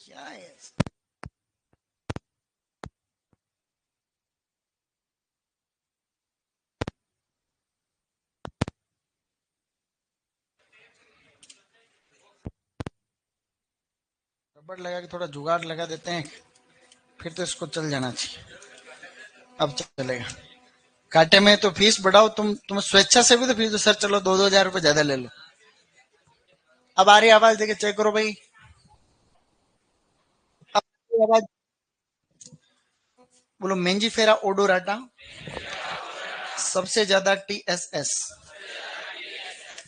क्या है? रबड़ लगा के थोड़ा जुगाड़ लगा देते हैं, फिर तो इसको चल जाना चाहिए। अब चलेगा। कांटे में तो फीस बढ़ाओ, तुम स्वेच्छा से भी तो फीस दो सर, चलो 2-2 हज़ार रुपए ज्यादा ले लो। अब आ रही आवाज, देखे चेक करो भाई। अब आ रही आवाज। बोलो मेंजीफेरा ओडोराटा सबसे ज्यादा टीएसएस,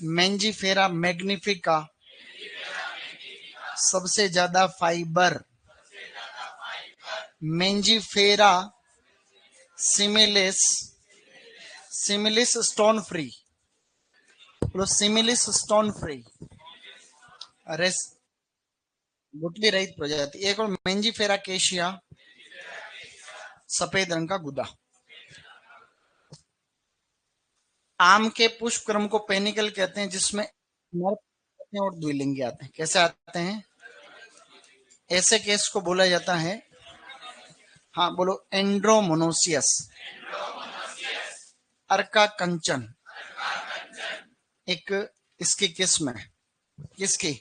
मेंजीफेरा मैग्निफिका सबसे ज्यादा फाइबर, मेंजीफेरा सिमिलिस सिमिलिस स्टोन फ्री। बोलो सिमिलिस स्टोन फ्री। अरे गुठली रहित प्रजाति। एक और मेंजीफेरा केशिया सफेद रंग का गुदा। आम के पुष्प क्रम को पेनिकल कहते हैं, जिसमें नर और द्विलिंगी आते हैं। कैसे आते हैं? ऐसे केस को बोला जाता है, हाँ बोलो, एंड्रोमोनोसियस। अर्का कंचन एक इसकी किस्म है। किसकी?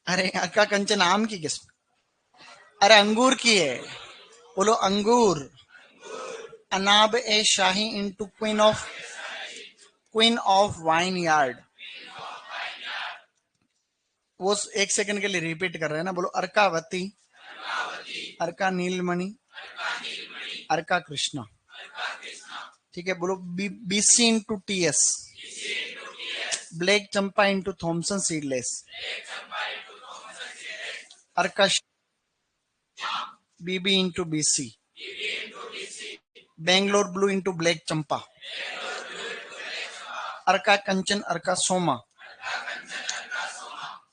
अरे अर्का कंचन आम की किस्म। अरे अंगूर की है। बोलो अंगूर। अनाब ए शाही into queen of vineyard. वो एक सेकंड के लिए रिपीट कर रहे हैं ना। बोलो अर्कावती, अर्का नीलमणि, अर्का कृष्णा। ठीक है। बोलो BC into TS, black Champa into Thomson seedless. Arka BB into BC, Bangalore blue into black Champa, Arka Kanchan, Arka Soma,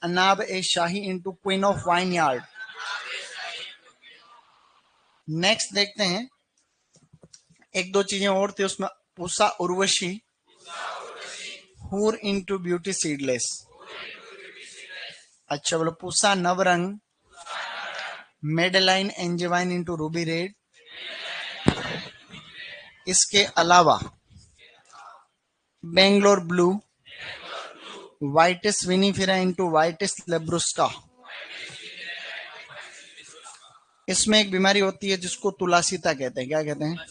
Anab A shahi into queen of vineyard. Next देखते हैं, एक दो चीजें और थी उसमें। पूसा उर्वशी, हूर इंटू ब्यूटी सीडलेस। अच्छा बोलो Pusa Navrang, Madeleine Angevine into ruby red. इसके अलावा Bangalore blue, Vitis vinifera into Vitis labrusca. इसमें एक बीमारी होती है जिसको तुलासिता कहते हैं। क्या कहते हैं?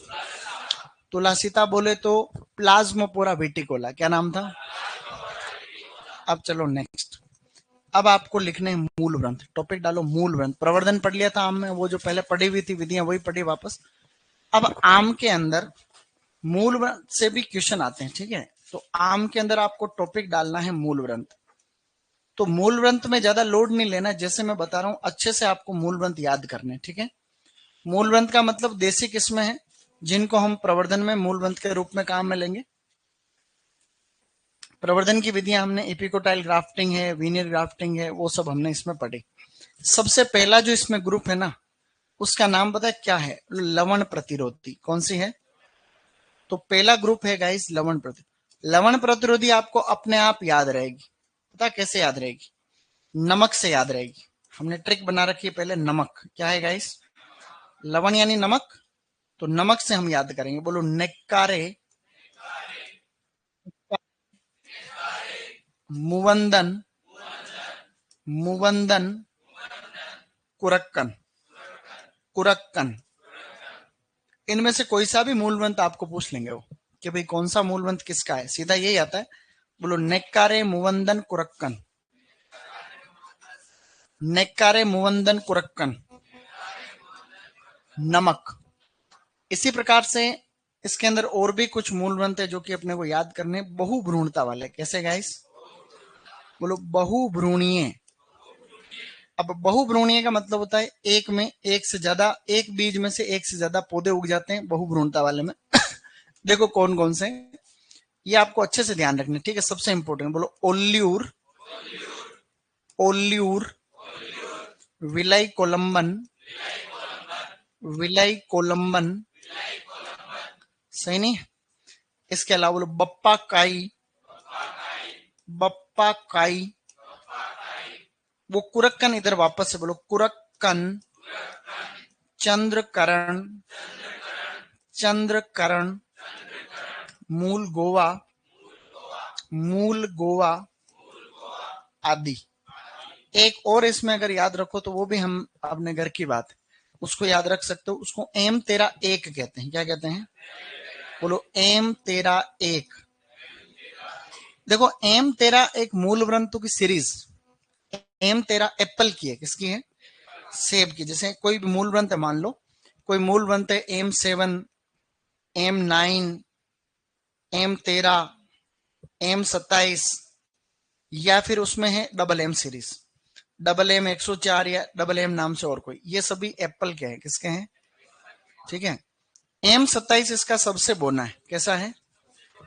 तुलासिता बोले तो प्लाज्मोपोरा विटिकोला। क्या नाम था? अब चलो नेक्स्ट। अब आपको लिखने हैं मूल ग्रंथ। टॉपिक डालो मूल ग्रंथ। प्रवर्धन पढ़ लिया था आम में, वो जो पहले पढ़ी हुई थी विधियां वही पढ़ी वापस। अब आम के अंदर मूल ग्रंथ से भी क्वेश्चन आते हैं, ठीक है। तो आम के अंदर आपको टॉपिक डालना है मूल ग्रंथ। तो मूल ग्रंथ में ज्यादा लोड नहीं लेना, जैसे मैं बता रहा हूं अच्छे से आपको मूल ग्रंथ याद करने, ठीक है। मूल ग्रंथ का मतलब देसी किस्में हैं, जिनको हम प्रवर्धन में मूल ग्रंथ के रूप में काम में लेंगे। प्रवर्धन की विधियां हमने एपिकोटाइल ग्राफ्टिंग है, वीनियर ग्राफ्टिंग है, वो सब हमने इसमें पढ़ी। सबसे पहला जो इसमें ग्रुप है ना, उसका नाम पता है क्या है? लवण प्रतिरोधी। कौन सी है? तो पहला ग्रुप है गाइस लवण प्रतिरोधी। लवण प्रतिरोधी आपको अपने आप याद रहेगी। पता कैसे याद रहेगी? नमक से याद रहेगी। हमने ट्रिक बना रखी है पहले। नमक क्या है गाइस? लवण यानी नमक। तो नमक से हम याद करेंगे। बोलो नेक्कारे, मुवंदन, मुवंदन, कुरक्कन, कुरक्कन। इनमें से कोई सा भी मूल ग्रंथ आपको पूछ लेंगे वो, कि भाई कौन सा मूल ग्रंथ किसका है, सीधा यही आता है। बोलो नेक्कारे मुवंदन कुरक्कन, नेक्कारे मुवंदन कुरक्कन, नमक। इसी प्रकार से इसके अंदर और भी कुछ मूल ग्रंथ है जो कि अपने को याद करने। बहुभ्रूणता वाले। कैसे गाइस? बोलो बहुभ्रूणीय। अब बहुभ्रूणीय का मतलब होता है एक में एक से ज्यादा, एक बीज में से एक से ज्यादा पौधे उग जाते हैं बहुभ्रूणता वाले में। देखो कौन कौन से, ये आपको अच्छे से ध्यान रखना, ठीक है। सबसे इंपॉर्टेंट बोलो ओल्यूर, ओल्यूर, विलय कोलंबन, विलय कोलंबन, सही नहीं। इसके अलावा बोलो बप्पा काई, बप्पा काई, वो कुरक्कन इधर वापस से बोलो, कुरक्कन, चंद्रकरण, चंद्रकरण, मूल गोवा, मूल गोवा आदि। एक और इसमें अगर याद रखो तो वो भी हम अपने घर की बात है, उसको याद रख सकते हो। उसको एम तेरा एक कहते हैं। क्या कहते हैं? बोलो, एम तेरा एक। देखो, एम तेरा एक मूल ग्रंथों की सीरीज। एम तेरा एप्पल की है, किसकी है? सेब की। जैसे कोई भी मूल ग्रंथ है, मान लो कोई मूल ग्रंथ है M7, M9, M13, M27, या फिर उसमें है double M series, double M 104 या डबल एम नाम से और कोई, ये सभी एप्पल के हैं। किसके हैं? ठीक है। M27 इसका सबसे बोना है। कैसा है?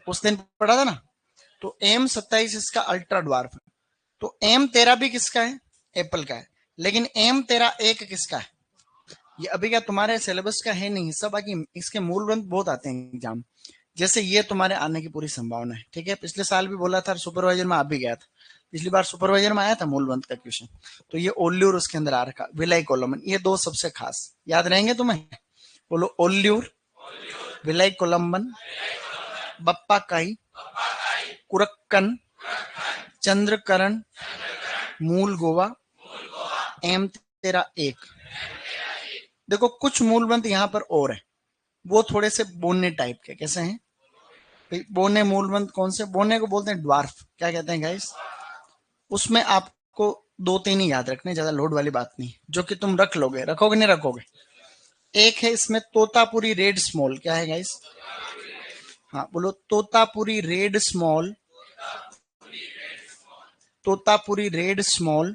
उस दिन पढ़ा था ना। तो M27 इसका अल्ट्रा ड्वार्फ है। तो M13 भी किसका है? एप्पल का है। लेकिन M13 किसका है? ये अभी क्या तुम्हारे सिलेबस का है नहीं सब, बाकी इसके मूल ग्रंथ बहुत आते हैं एग्जाम। जैसे ये तुम्हारे आने की पूरी संभावना है। ठीक है, पिछले साल भी बोला था, सुपरवाइजर में आप भी गया था, पिछली बार सुपरवाइजर में आया था मूल ग्रंथ का क्वेश्चन। तो ये ओल्यूर उसके अंदर आ रखा, विलय कोलमन, ये दो सबसे खास याद रहेंगे तुम्हें। बोलो, ओल्यूर, विलय कोलम्बन, बप्पा काई, कुरक्कन, चंद्रकरण, मूल गोवा, M13। देखो, कुछ मूल ग्रंथ यहाँ पर और है, वो थोड़े से बोने टाइप के। कैसे हैं? बोने मूल ग्रंथ कौन से? बोने को बोलते हैं ड्वार्फ। क्या कहते हैं गाइस? उसमें आपको दो तीन ही याद रखने, ज्यादा लोड वाली बात नहीं, जो कि तुम रख लोगे। रखोगे नहीं रखोगे? एक है इसमें तोतापुरी रेड स्मॉल। क्या है गाइस? हाँ, बोलो, Totapuri red small, Totapuri red small.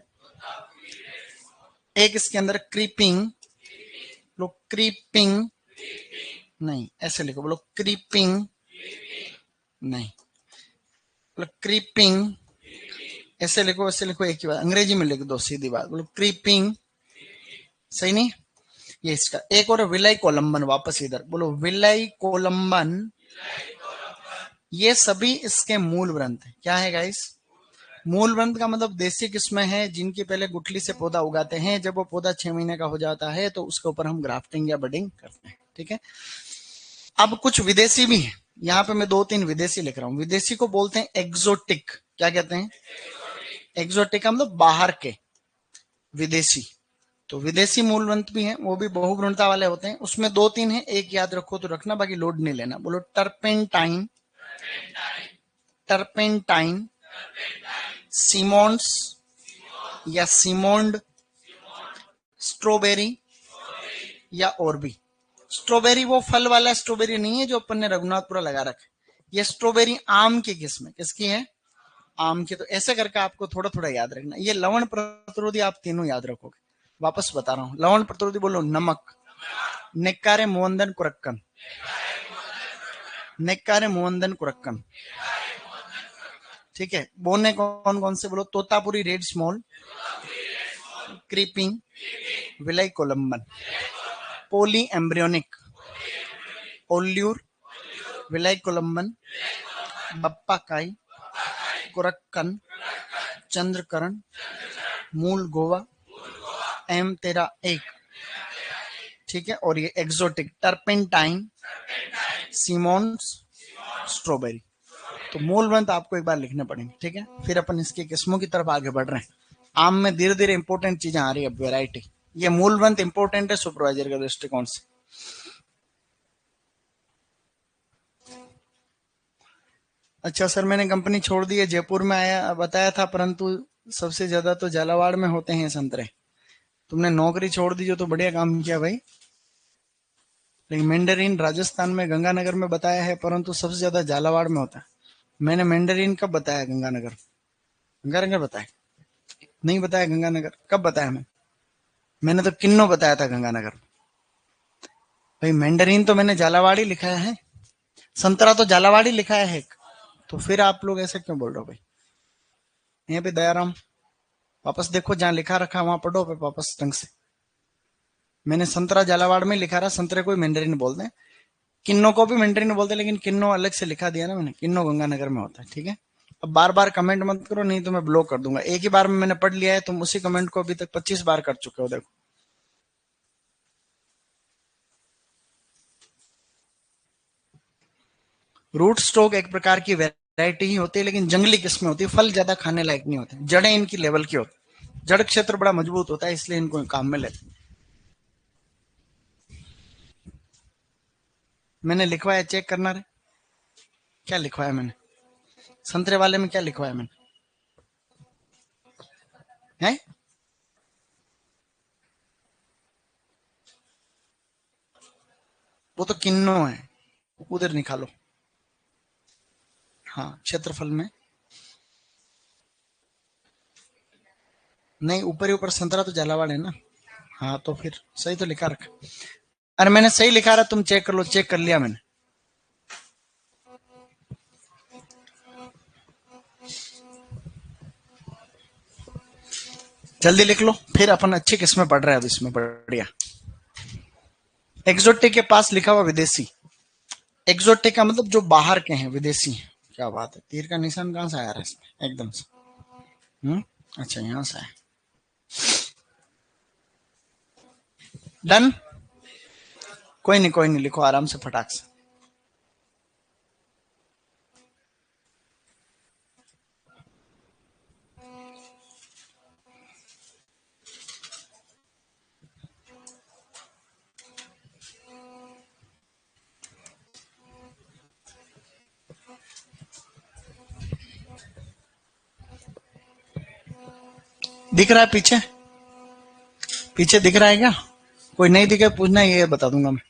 एक इसके अंदर क्रीपिंग, बोलो क्रीपिंग, नहीं ऐसे लिखो, बोलो क्रीपिंग, नहीं बोलो क्रीपिंग, ऐसे लिखो, ऐसे लिखो, एक ही बात, अंग्रेजी में लिख दो, सीधी बात। बोलो क्रीपिंग, सही नहीं? ये इसका एक और विलय कोलंबन, वापस इधर बोलो, विलय कोलंबन। ये सभी इसके मूल ग्रंथ है। क्या है गाइस? मूल ग्रंथ का मतलब देसी किस्में हैं जिनकी पहले गुठली से पौधा उगाते हैं। जब वो पौधा 6 महीने का हो जाता है तो उसके ऊपर हम ग्राफ्टिंग या बडिंग करते हैं। ठीक है। अब कुछ विदेशी भी है, यहाँ पे मैं दो तीन विदेशी लिख रहा हूँ। विदेशी को बोलते हैं एक्सोटिक। क्या कहते हैं? एक्सोटिक का मतलब बाहर के, विदेशी। तो विदेशी मूल ग्रंथ भी हैं, वो भी बहुग्रणता वाले होते हैं। उसमें दो तीन है, एक याद रखो तो रखना, बाकी लोड नहीं लेना। बोलो, टर्पेंटाइन, टर्पेंटाइन, सीमोन्स या सीमोन्ड, स्ट्रॉबेरी या और भी। स्ट्रॉबेरी वो फल वाला स्ट्रॉबेरी नहीं है जो अपन ने रघुनाथपुरा लगा रखा है। ये स्ट्रॉबेरी आम की किस्म है। किसकी है? आम की। तो ऐसे करके आपको थोड़ा थोड़ा याद रखना। ये लवण प्रतिरोधी आप तीनों याद रखोगे। वापस बता रहा हूं, लवण प्रतिरोधी बोलो, नमक, नेक्कारे मुवंदन कुरक्कन, नेक्कारे मुवंदन कुरक्कन। ठीक है। बोने कौन कौन से? बोलो, तोतापुरी रेड स्मॉल, क्रीपिंग, विलय कोलंबन, पोली एम्ब्रियोनिक, ओल्यूर, विलय कोलंबन, बप्पा काई, कुरक्कन, चंद्रकरण, मूल गोवा, M13। ठीक है। और ये एक्सोटिक, टर्पेंटाइन, सीमोन्स, स्ट्रॉबेरी। तो मूल ग्रंथ आपको एक बार लिखने पड़ेंगे। ठीक है। फिर अपन इसकी किस्मों की तरफ आगे बढ़ रहे हैं। आम में धीरे धीरे इंपॉर्टेंट चीजें आ रही है, वेराइटी। ये मूल ग्रंथ इंपॉर्टेंट है सुपरवाइजर के दृष्टिकोण से। अच्छा सर, मैंने कंपनी छोड़ दी है, जयपुर में आया बताया था, परंतु सबसे ज्यादा तो झालावाड़ में होते हैं संतरे। तुमने नौकरी छोड़ दी जो, तो बढ़िया काम किया भाई। लेकिन मैंडरीन राजस्थान में गंगानगर में बताया है, परंतु सबसे ज्यादा झालावाड़ में होता है। मैंने मैंडरीन कब बताया? गंगानगर, गंगानगर बताया नहीं? बताया गंगानगर कब बताया? मैंने तो किन्नो बताया था गंगानगर। भाई मैंडरीन तो मैंने झालावाड़ी लिखा है, संतरा तो झालावाड़ी लिखा है। तो फिर आप लोग ऐसे क्यों बोल रहे हो भाई? यहाँ पे दयाराम, वापस देखो जहां लिखा रखा वहां पढ़ो पे वापस ढंग से। मैंने संतरा झालावाड़ में लिखा रहा, संतरे को मैंडरीन बोलते हैं, किन्नो को भी मैंडरीन बोलते हैं, लेकिन किन्नो अलग से लिखा दिया ना मैंने। किन्नो गंगानगर में होता है। ठीक है। अब बार बार कमेंट मत करो, नहीं तो मैं ब्लॉक कर दूंगा। एक ही बार में मैंने पढ़ लिया है, तुम उसी कमेंट को अभी तक 25 बार कर चुके हो। देखो रूट स्टॉक एक प्रकार की वैरायटी ही होती है, लेकिन जंगली किस्में होती है, फल ज्यादा खाने लायक नहीं होते, जड़ें इनकी लेवल की होती, जड़ क्षेत्र बड़ा मजबूत होता है, इसलिए इनको काम में लेते। मैंने लिखवाया, चेक करना रे, क्या लिखवाया मैंने संतरे वाले में, क्या लिखवाया मैंने है? वो तो किन्नो है, उधर निकालो। हाँ क्षेत्रफल में नहीं, ऊपर ही ऊपर संतरा तो झालावाड़ है ना। हाँ तो फिर सही तो लिखा रखा। अरे मैंने सही लिखा रहा, तुम चेक कर लो। चेक कर लिया मैंने। जल्दी लिख लो, फिर अपन अच्छी किस्में पढ़ रहे हैं अब इसमें, बढ़िया। एक्सोटिक के पास लिखा हुआ विदेशी। एक्सोटिक का मतलब जो बाहर के हैं, विदेशी हैं। क्या बात है, तीर का निशान कहां से आया रहा है इसमें एकदम से? अच्छा यहां से है। डन। कोई नहीं कोई नहीं, लिखो आराम से फटाक से। दिख रहा है पीछे? पीछे दिख रहा है क्या? कोई नहीं दिखे पूछना, ये बता दूंगा मैं,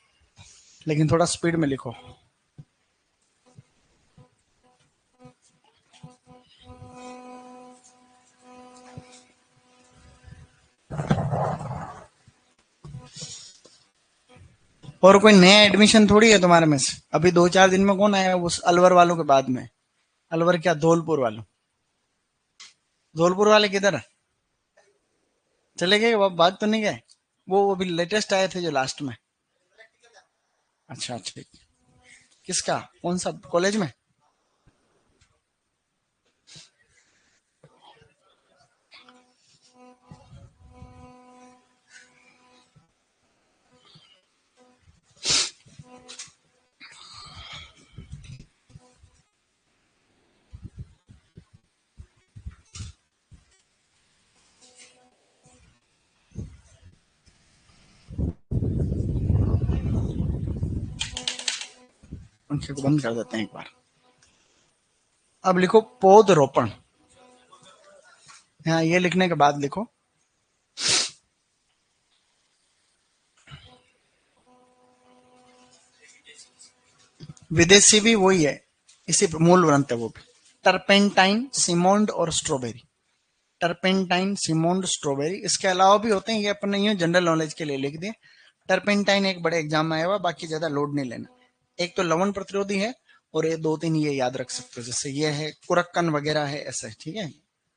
लेकिन थोड़ा स्पीड में लिखो। और कोई नया एडमिशन थोड़ी है तुम्हारे में से, अभी 2-4 दिन में कौन आया उस अलवर वालों के बाद में? अलवर क्या, धौलपुर वालों? धौलपुर वाले किधर है? चले गए, वो भाग तो नहीं गए? वो अभी लेटेस्ट आए थे जो लास्ट में। अच्छा ठीक। किसका, कौन सा कॉलेज में? पंखे को बंद कर देते हैं एक बार। अब लिखो पौधरोपण। हाँ ये लिखने के बाद लिखो विदेशी भी वही है, इसी मूल ग्रंथ है वो भी। टर्पेंटाइन, सिमोंड और स्ट्रॉबेरी। टर्पेंटाइन, सिमोंड, स्ट्रॉबेरी, इसके अलावा भी होते हैं, ये अपन ने जनरल नॉलेज के लिए लिख दिए। टर्पेंटाइन एक बड़े एग्जाम में आया हुआ, बाकी ज्यादा लोड नहीं लेना। एक तो लवण प्रतिरोधी है, और ये 2-3 ये याद रख सकते हो, जैसे ये है कुरक्कन वगैरह है ऐसे, ठीक है।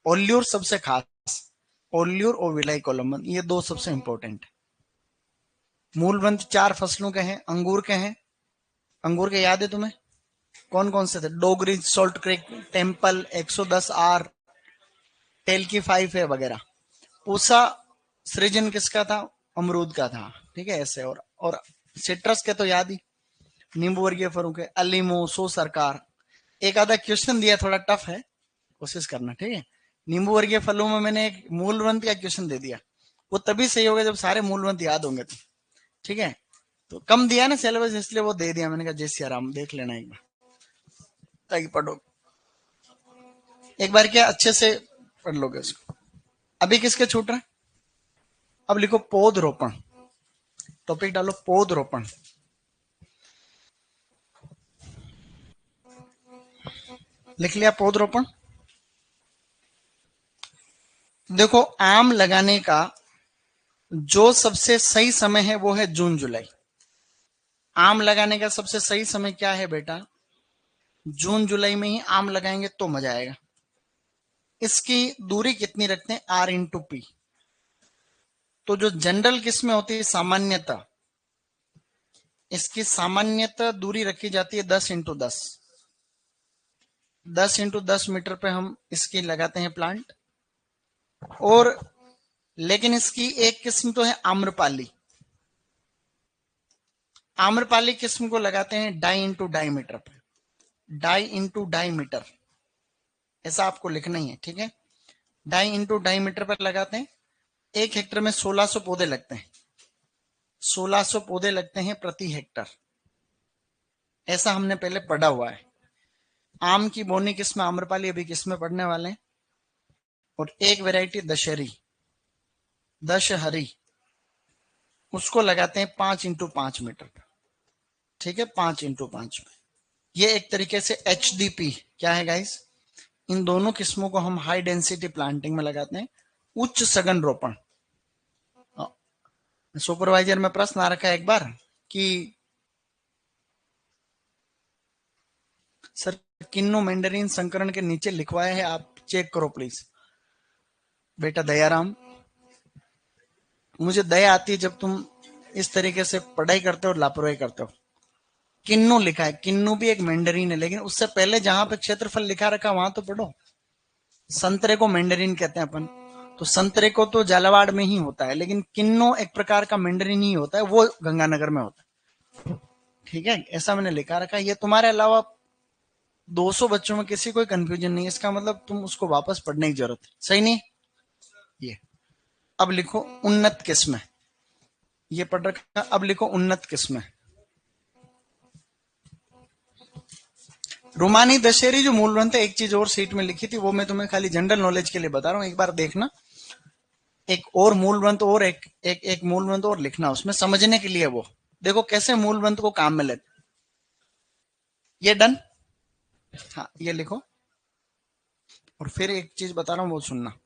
ओल्यूर सबसे खास, ओल्यूर और विलाई कोलम्बन, ये दो सबसे इंपॉर्टेंट है। मूल ग्रंथ 4 फसलों के हैं, अंगूर के हैं। अंगूर के याद है तुम्हें? कौन कौन से थे? Dogridge, salt creek, temple, 110 R, टेल की 5 है वगैरह। पूसा सृजन किसका था? अमरूद का था, ठीक है ऐसे। और सिट्रस के तो याद ही, नींबू वर्गीय फलों के, अलीमो, सो सरकार। एक आधा क्वेश्चन दिया, थोड़ा टफ है, कोशिश करना, ठीक है। नींबू वर्गीय फलों में मैंने एक मूल ग्रंथ का क्वेश्चन दे दिया, वो तभी सही होगा जब सारे मूल ग्रंथ याद होंगे तो, ठीक है। तो कम दिया ना सिलेबस, इसलिए वो दे दिया मैंने कहा जय सिया राम, देख लेना एक बार ताकि पढ़ो। एक बार क्या अच्छे से पढ़ लोगे उसको। अभी किसके छूट रहा है? अब लिखो पौधरोपण। टॉपिक डालो पौधरोपण। लिख लिया पौधरोपण? देखो आम लगाने का जो सबसे सही समय है वो है जून जुलाई। आम लगाने का सबसे सही समय क्या है बेटा? जून जुलाई में ही आम लगाएंगे तो मजा आएगा। इसकी दूरी कितनी रखते हैं? R/P। तो जो जनरल किस्में होती है सामान्यतः, इसकी सामान्यतः दूरी रखी जाती है 10 × 10। 10x10 मीटर पे हम इसकी लगाते हैं प्लांट। और लेकिन इसकी एक किस्म तो है आम्रपाली। आम्रपाली किस्म को लगाते हैं डाई मीटर पे, डाई मीटर, ऐसा आपको लिखना ही है, ठीक है। डाई मीटर पर लगाते हैं। 1 हेक्टर में 1600 पौधे लगते हैं, 1600 पौधे लगते हैं प्रति हेक्टर, ऐसा हमने पहले पढ़ा हुआ है। आम की बोनी किस्म आम्रपाली अभी किसमें पढ़ने वाले हैं। और एक वैरायटी दशहरी, उसको लगाते हैं 5x5 मीटर पर, ठीक है, 5x5 में। ये एक तरीके से HDP क्या है गाइस, इन दोनों किस्मों को हम हाई डेंसिटी प्लांटिंग में लगाते हैं, उच्च सघन रोपण। सुपरवाइजर में प्रश्न आ रखा है एक बार कि सर किन्नो मैंडरीन संकरण के नीचे लिखवाया है, आप चेक करो प्लीज। बेटा दयाराम, मुझे दया आती है जब तुम इस तरीके से पढ़ाई करते हो और लापरवाही करते हो। किन्नू लिखा है, किन्नू भी एक मैंडरीन है, लेकिन उससे पहले जहां पे क्षेत्रफल लिखा रखा वहां तो पढ़ो। संतरे को मैंडरीन कहते हैं अपन, तो संतरे को तो झालावाड़ में ही होता है, लेकिन किन्नो एक प्रकार का मैंडरीन ही होता है, वो गंगानगर में होता है, ठीक है, ऐसा मैंने लिखा रखा है। ये तुम्हारे अलावा 200 बच्चों में किसी कोई कंफ्यूजन नहीं है, इसका मतलब तुम उसको वापस पढ़ने की जरूरत है, सही नहीं। ये अब लिखो उन्नत किस्म, ये पढ़ रखा, अब लिखो उन्नत किस्म। रुमानी दशहरी जो मूल ग्रंथ है, एक चीज और सीट में लिखी थी, वो मैं तुम्हें खाली जनरल नॉलेज के लिए बता रहा हूं, एक बार देखना। एक और मूल ग्रंथ और एक मूल ग्रंथ और लिखना उसमें, समझने के लिए। वो देखो कैसे मूल ग्रंथ को काम में लेते। ये डन, हाँ ये लिखो। और फिर एक चीज बता रहा हूं, वो सुनना।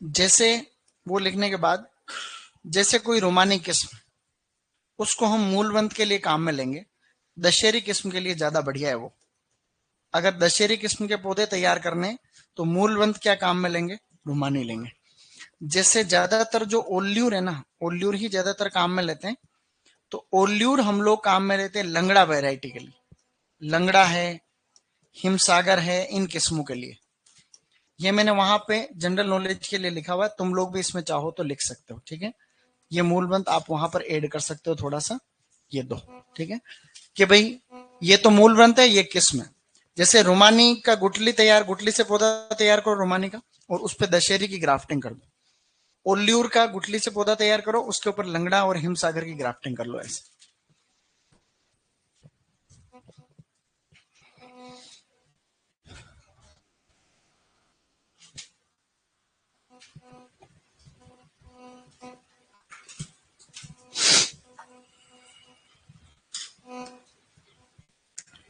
जैसे वो लिखने के बाद, जैसे कोई रोमानी किस्म, उसको हम मूलवंत के लिए काम में लेंगे, दशहरी किस्म के लिए ज्यादा बढ़िया है वो। अगर दशहरी किस्म के पौधे तैयार करने तो मूलवंत क्या काम में लेंगे, रोमानी लेंगे। जैसे ज्यादातर जो ओल्यूर है ना, ओल्यूर ही ज्यादातर काम में लेते हैं, तो ओल्यूर हम लोग काम में लेते हैं लंगड़ा वैरायटी के लिए, लंगड़ा है, हिमसागर है, इन किस्मों के लिए। ये मैंने वहां पे जनरल नॉलेज के लिए लिखा हुआ है, तुम लोग भी इसमें चाहो तो लिख सकते हो, ठीक है। ये मूलवंत आप वहां पर ऐड कर सकते हो थोड़ा सा, ये दो, ठीक है, कि भाई ये तो मूलवंत है, ये किस्म है। जैसे रोमानी का गुठली तैयार, गुठली से पौधा तैयार करो रोमानी का, और उस पर दशहरी की ग्राफ्टिंग कर दो। ओल्यूर का गुठली से पौधा तैयार करो, उसके ऊपर लंगड़ा और हिमसागर की ग्राफ्टिंग कर लो, ऐसे।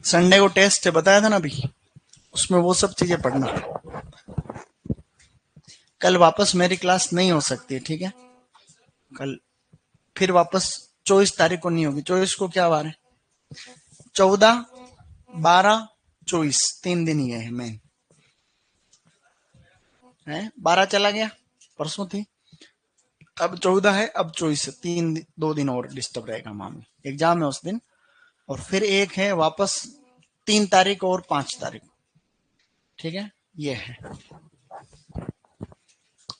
संडे को टेस्ट है बताया था ना अभी, उसमें वो सब चीजें पढ़ना। कल वापस मेरी क्लास नहीं हो सकती है, ठीक है। कल फिर वापस 24 तारीख को नहीं होगी। 24 को क्या बार है, 14, 12, 24, 3 दिन ही है मेन है। 12 चला गया, परसों थी, अब 14 है, अब 24 है, 2 दिन और डिस्टर्ब रहेगा मामला, एग्जाम है उस दिन। और फिर एक है वापस 3 तारीख और 5 तारीख, ठीक है, ये है।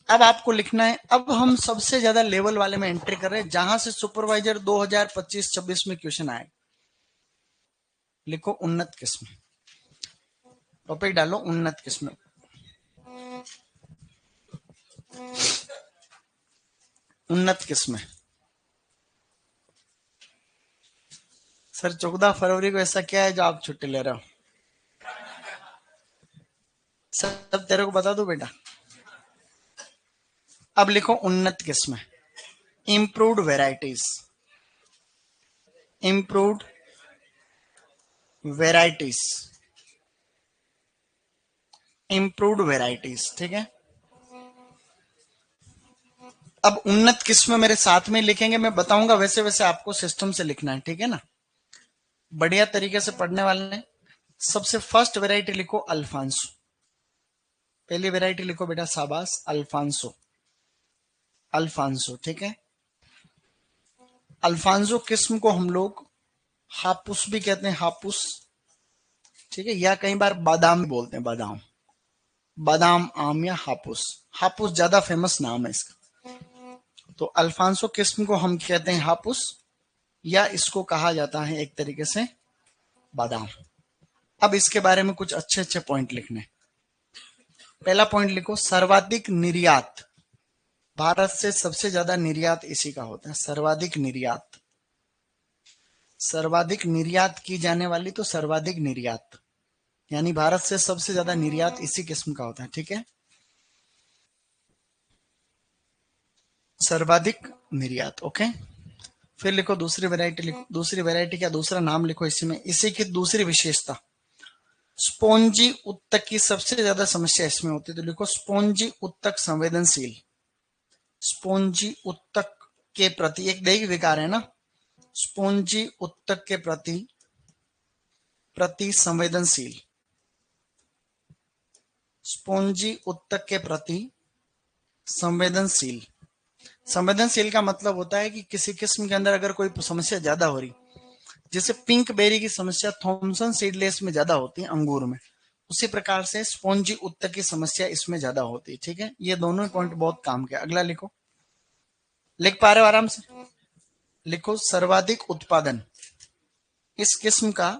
अब आपको लिखना है, अब हम सबसे ज्यादा लेवल वाले में एंट्री कर रहे हैं, जहां से सुपरवाइजर 2025-26 में क्वेश्चन आए। लिखो उन्नत किस्म, टॉपिक डालो उन्नत किस्म। उन्नत किस्म, सर 14 फरवरी को ऐसा क्या है जो आप छुट्टी ले रहे हो, सब तेरे को बता दो बेटा। अब लिखो उन्नत किस्म, improved varieties, improved varieties, improved varieties, ठीक है। अब उन्नत किस्म मेरे साथ में लिखेंगे, मैं बताऊंगा वैसे वैसे आपको सिस्टम से लिखना है, ठीक है ना, बढ़िया तरीके से पढ़ने वाले ने। सबसे फर्स्ट वेराइटी लिखो अल्फांसो, पहली वेराइटी लिखो बेटा, शाबाश अल्फांसो। अल्फांसो, ठीक है। अल्फांसो किस्म को हम लोग हापुस भी कहते हैं, हापुस, ठीक है, या कई बार बादाम भी बोलते हैं, बादाम, बादाम आम या हापुस। हापुस ज्यादा फेमस नाम है इसका। तो अल्फांसो किस्म को हम कहते हैं हापुस, या इसको कहा जाता है एक तरीके से बादाम। अब इसके बारे में कुछ अच्छे अच्छे पॉइंट लिखने। पहला पॉइंट लिखो, सर्वाधिक निर्यात, भारत से सबसे ज्यादा निर्यात इसी का होता है, सर्वाधिक निर्यात, सर्वाधिक निर्यात की जाने वाली, तो सर्वाधिक निर्यात यानी भारत से सबसे ज्यादा निर्यात इसी किस्म का होता है, ठीक है, सर्वाधिक निर्यात। ओके, फिर लिखो दूसरी वैरायटी, लिखो दूसरी वैरायटी का दूसरा नाम लिखो इसमें, इसी की दूसरी विशेषता, स्पोंजी उत्तक की सबसे ज्यादा समस्या इसमें होती है, तो लिखो स्पोंजी उत्तक संवेदनशील, स्पोंजी उत्तक के प्रति, एक दैहिक विकार है ना, स्पोंजी उत्तक के प्रति संवेदनशील, स्पोंजी उत्तक के प्रति संवेदनशील। संवेदनशील का मतलब होता है कि किसी किस्म के अंदर अगर कोई समस्या ज्यादा हो रही, जैसे पिंक बेरी की समस्या थॉमसन सीडलेस में ज्यादा होती है, अंगूर में, उसी प्रकार से स्पोंजी उत्तक की समस्या इसमें ज्यादा होती है, ठीक है। ये दोनों पॉइंट बहुत काम के। अगला लिखो, लिख पा रहे हो आराम से, लिखो सर्वाधिक उत्पादन, इस किस्म का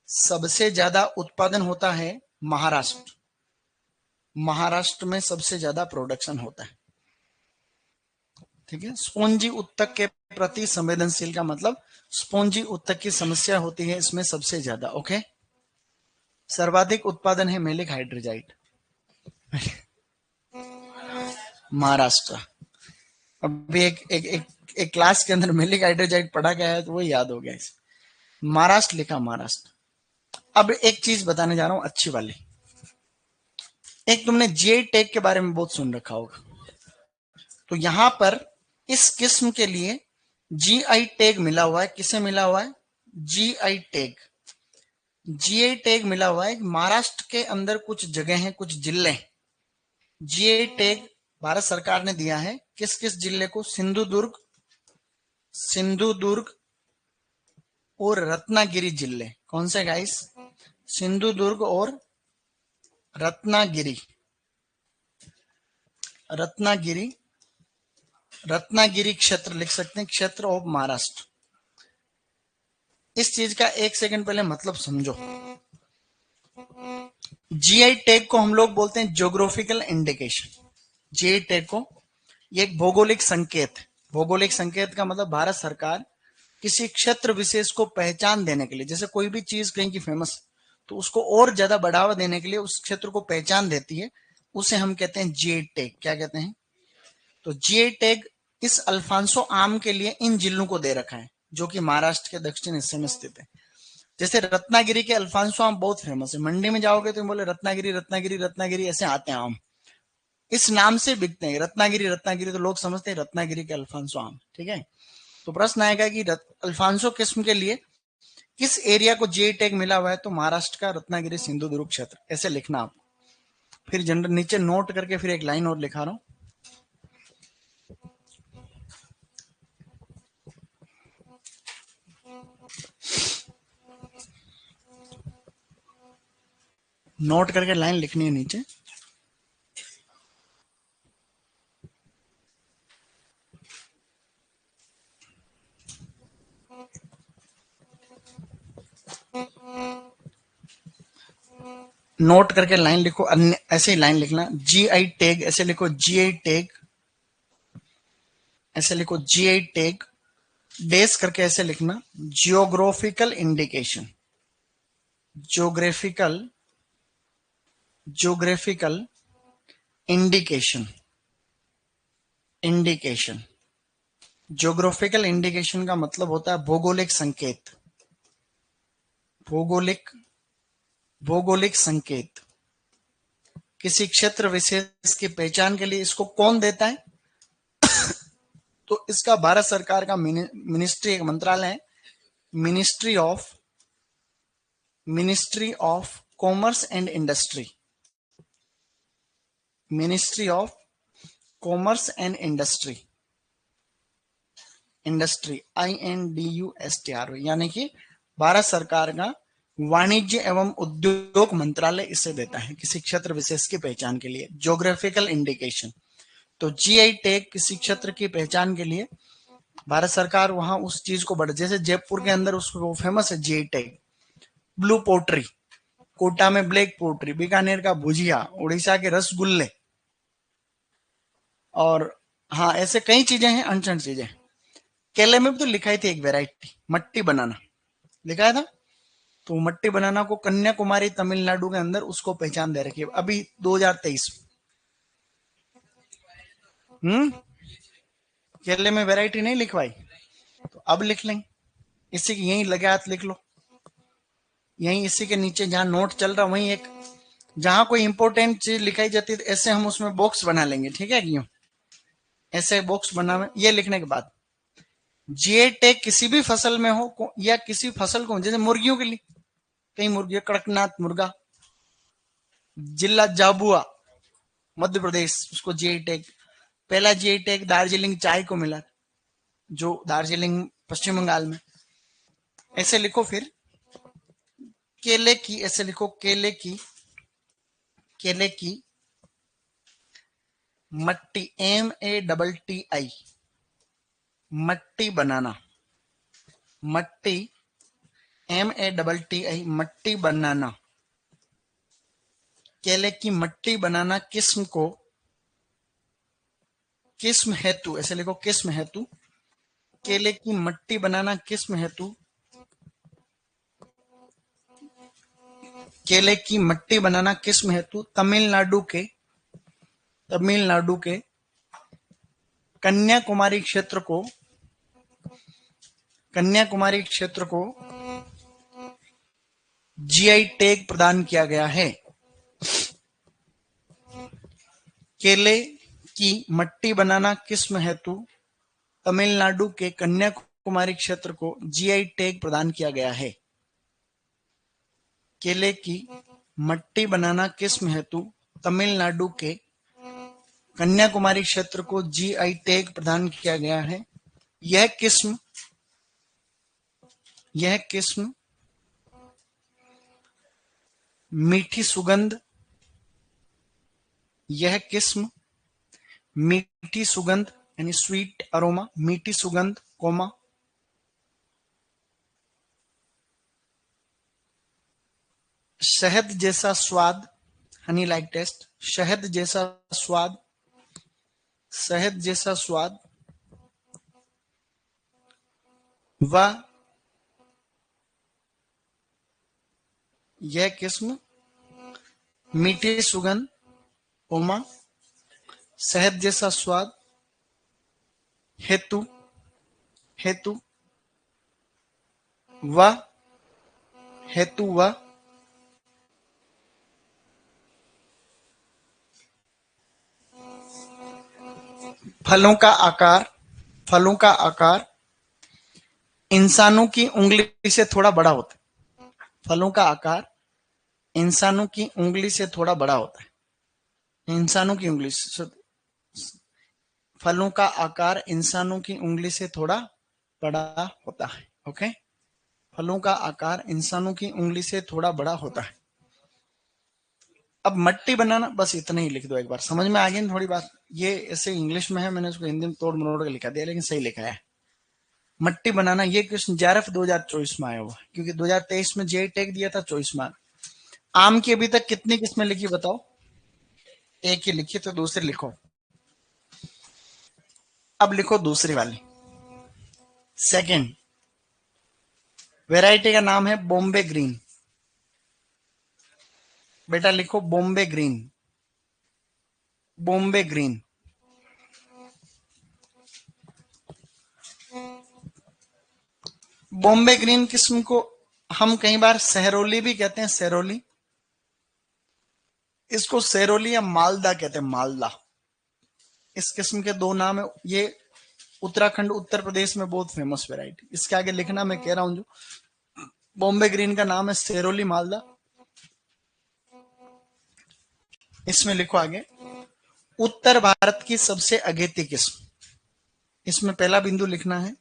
सबसे ज्यादा उत्पादन होता है महाराष्ट्र, महाराष्ट्र में सबसे ज्यादा प्रोडक्शन होता है, ठीक है। स्पोंजी उत्तक के प्रति संवेदनशील का मतलब स्पोंजी उत्तक की समस्या होती है इसमें सबसे ज्यादा। ओके, सर्वाधिक उत्पादन है मेलिक हाइड्रोजाइट, महाराष्ट्र। अभी एक क्लास के अंदर मेलिक हाइड्रोजाइट पढ़ा गया है तो वो याद हो गया इसे, महाराष्ट्र लिखा, महाराष्ट्र। अब एक चीज बताने जा रहा हूं अच्छी वाली, एक तुमने जीआई टैग के बारे में बहुत सुन रखा होगा, तो यहां पर इस किस्म के लिए जीआई टैग मिला हुआ है, किसे मिला हुआ है, जीआई टैग, जीआई टैग मिला हुआ है। महाराष्ट्र के अंदर कुछ जगह हैं, कुछ जिले, जीआई टैग भारत सरकार ने दिया है, किस किस जिले को, सिंधुदुर्ग, सिंधुदुर्ग और रत्नागिरी जिले। कौन से गाइस, सिंधुदुर्ग और रत्नागिरी, रत्नागिरी, रत्नागिरी क्षेत्र लिख सकते हैं, क्षेत्र ऑफ महाराष्ट्र। इस चीज का एक सेकंड पहले मतलब समझो, जीआई टैग को हम लोग बोलते हैं ज्योग्राफिकल इंडिकेशन, जीआई टैग को, ये एक भौगोलिक संकेत, भौगोलिक संकेत का मतलब भारत सरकार किसी क्षेत्र विशेष को पहचान देने के लिए, जैसे कोई भी चीज कहीं की फेमस, तो उसको और ज्यादा बढ़ावा देने के लिए उस क्षेत्र को पहचान देती है, उसे हम कहते हैं जीआई टैग। क्या कहते हैं, तो जीआई टैग इस अल्फांसो आम के लिए इन जिलों को दे रखा है जो कि महाराष्ट्र के दक्षिण हिस्से में स्थित है। जैसे रत्नागिरी के अल्फांसो आम बहुत फेमस है, मंडी में जाओगे तो बोले रत्नागिरी रत्नागिरी रत्नागिरी, ऐसे आते हैं आम, इस नाम से बिकते हैं, रत्नागिरी रत्नागिरी, तो लोग समझते हैं रत्नागिरी के अल्फांसो आम, ठीक है। तो प्रश्न आएगा कि अल्फांसो किस्म के लिए किस एरिया को जीआई टैग मिला हुआ है, तो महाराष्ट्र का रत्नागिरी सिंधुदुर्ग क्षेत्र, ऐसे लिखना आप। फिर जनरल नीचे नोट करके फिर एक लाइन और लिखा रहा हूं, नोट करके लाइन लिखनी है नीचे। नोट करके लाइन लिखो, अन्य ऐसे ही लाइन लिखना, जीआई टैग ऐसे लिखो, जीआई टैग ऐसे लिखो, जीआई टैग डेस करके ऐसे लिखना, geographical indication, geographical, geographical indication, indication, geographical indication का मतलब होता है भौगोलिक संकेत, भौगोलिक, भौगोलिक संकेत। किसी क्षेत्र विशेष की पहचान के लिए इसको कौन देता है, तो इसका भारत सरकार का मिनिस्ट्री, एक मंत्रालय है, ministry of commerce and industry, ministry of commerce and industry, industry INDUSTRY, यानी कि भारत सरकार का वाणिज्य एवं उद्योग मंत्रालय इसे देता है किसी क्षेत्र विशेष की पहचान के लिए, ज्योग्राफिकल इंडिकेशन। तो GI टैग किसी क्षेत्र की पहचान के लिए भारत सरकार वहां उस चीज को बढ़, जैसे जयपुर के अंदर उसको फेमस है GI tag, blue pottery, Kota में ब्लैक पोट्री, बीकानेर का भुजिया, उड़ीसा के रसगुल्ले, और हाँ ऐसे कई चीजें हैं, अनछन चीजें। केले में भी तो लिखाई थी एक वेराइटी, मट्टी बनाना लिखा था, तो मट्टी बनाना को कन्याकुमारी तमिलनाडु के अंदर उसको पहचान दे रखी है अभी 2023। केले में वेराइटी नहीं लिखवाई, तो अब लिख लेंगे, इसी की यहीं लगे हाथ लिख लो, यहीं इसी के नीचे जहां नोट चल रहा वहीं एक, जहां कोई इंपॉर्टेंट चीज लिखाई जाती है ऐसे हम उसमें बॉक्स बना लेंगे, ठीक है क्यों, ऐसे बॉक्स बना, ये लिखने के बाद GI टैग किसी भी फसल में हो या किसी फसल को, जैसे मुर्गियों के लिए कई मुर्गियां, कड़कनाथ मुर्गा, जिला झाबुआ मध्य प्रदेश, उसको GI टैग, पहला GI टैग दार्जिलिंग चाय को मिला, जो दार्जिलिंग पश्चिम बंगाल में। ऐसे लिखो फिर केले की, ऐसे लिखो केले की, केले की मट्टी MATTI, मट्टी बनाना, मट्टी MATTI, मट्टी बनाना, केले की मट्टी बनाना किस्म को, किस्म हेतु, ऐसे लिखो किस्म हेतु, केले की मट्टी बनाना किस्म हेतु, केले की मट्टी बनाना किस्म हेतु तमिलनाडु के, तमिलनाडु के कन्याकुमारी क्षेत्र को, कन्याकुमारी क्षेत्र को GI टैग प्रदान किया गया है। केले की मट्टी बनाना किस्म हेतु तमिलनाडु के कन्याकुमारी क्षेत्र को GI टैग प्रदान किया गया है। केले की मट्टी बनाना किस्म हेतु तमिलनाडु के कन्याकुमारी क्षेत्र को GI टैग प्रदान किया गया है। यह किस्म, यह किस्म मीठी सुगंध, यह किस्म मीठी सुगंध यानी स्वीट अरोमा, मीठी सुगंध कोमा, शहद जैसा स्वाद, हनी लाइक टेस्ट, शहद जैसा स्वाद, शहद जैसा स्वाद व यह किस्म मीठी सुगंध कोमा शहद जैसा स्वाद हेतु, हेतु व, हेतु व फलों का आकार, फलों का आकार इंसानों की उंगली से थोड़ा बड़ा होता है। फलों का आकार इंसानों की उंगली से थोड़ा बड़ा होता है। इंसानों की उंगली से, फलों का आकार इंसानों की उंगली से थोड़ा बड़ा होता है। ओके, फलों का आकार इंसानों की उंगली से थोड़ा बड़ा होता है। अब मट्टी बनाना, बस इतना ही लिख दो एक बार, समझ में आ गई थोड़ी बात। ये ऐसे इंग्लिश में है, मैंने उसको हिंदी में तोड़ मरोड़ के लिखा दिया, लेकिन सही लिखा है। मट्टी बनाना ये क्वेश्चन JRF 2024 में आया हुआ, क्योंकि 2023 में GI टैग दिया था, 24 में। आम की अभी तक कितनी किस्में लिखी बताओ? एक ही लिखी, तो दूसरी लिखो। अब लिखो दूसरी वाली, सेकंड वैरायटी का नाम है बॉम्बे ग्रीन। बेटा लिखो Bombay green, Bombay green. Bombay green किस्म को हम कई बार सहरोली भी कहते हैं, सहरोली। इसको सहरोली या मालदा कहते हैं, मालदा। इस किस्म के दो नाम है। ये उत्तराखंड उत्तर प्रदेश में बहुत फेमस वैरायटी। इसके आगे लिखना मैं कह रहा हूं, जो बॉम्बे ग्रीन का नाम है सहरोली मालदा। इसमें लिखो आगे उत्तर भारत की सबसे अगेती किस्म, इसमें पहला बिंदु लिखना है